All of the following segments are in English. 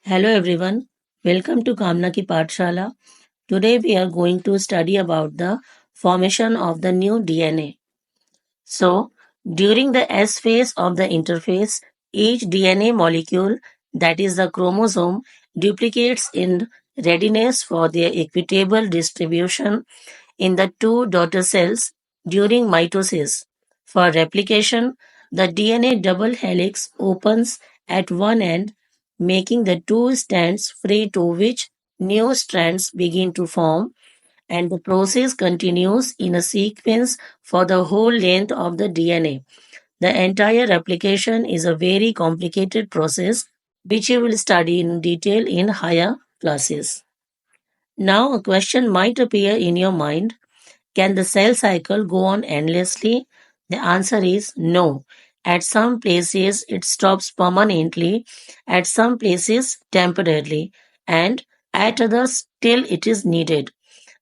Hello everyone, welcome to Kamna Ki Pathshala. Today we are going to study about the formation of the new DNA. So, during the S phase of the interphase, each DNA molecule, that is the chromosome, duplicates in readiness for their equitable distribution in the two daughter cells during mitosis. For replication, the DNA double helix opens at one end, making the two strands free to which new strands begin to form, and the process continues in a sequence for the whole length of the DNA. The entire replication is a very complicated process which you will study in detail in higher classes. Now, a question might appear in your mind: can the cell cycle go on endlessly? The answer is no. At some places, it stops permanently, at some places, temporarily, and at others, till it is needed.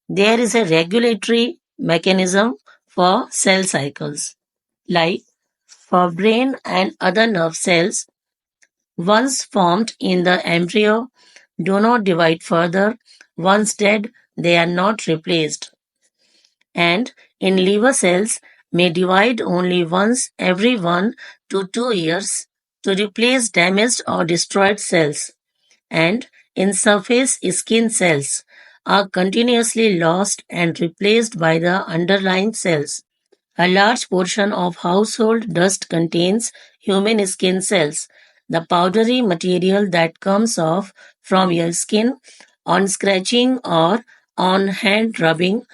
There is a regulatory mechanism for cell cycles. Like for brain and other nerve cells, once formed in the embryo, do not divide further. Once dead, they are not replaced, and in liver cells may divide only once every 1 to 2 years to replace damaged or destroyed cells, and in surface skin cells are continuously lost and replaced by the underlying cells. A large portion of household dust contains human skin cells, the powdery material that comes off from your skin on scratching or on hand rubbing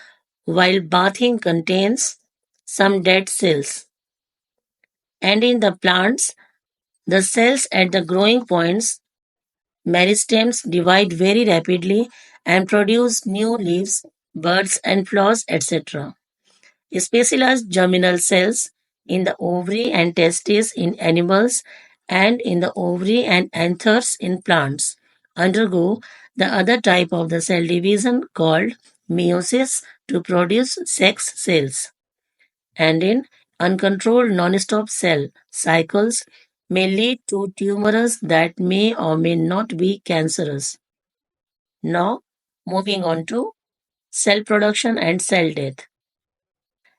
while bathing contains some dead cells. And in the plants, the cells at the growing points, meristems, divide very rapidly and produce new leaves, buds, and flowers, etc. Specialized germinal cells in the ovary and testes in animals and in the ovary and anthers in plants undergo the other type of the cell division called meiosis to produce sex cells, and in uncontrolled non-stop cell cycles may lead to tumors that may or may not be cancerous. Now, moving on to cell production and cell death.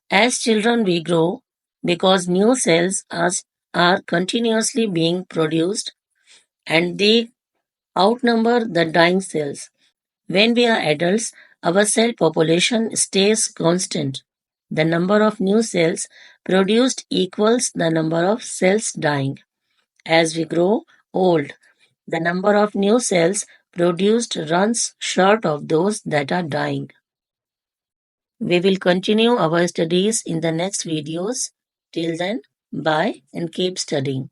As children, we grow because new cells are continuously being produced and they outnumber the dying cells. When we are adults, our cell population stays constant. The number of new cells produced equals the number of cells dying. As we grow old, the number of new cells produced runs short of those that are dying. We will continue our studies in the next videos. Till then, bye and keep studying.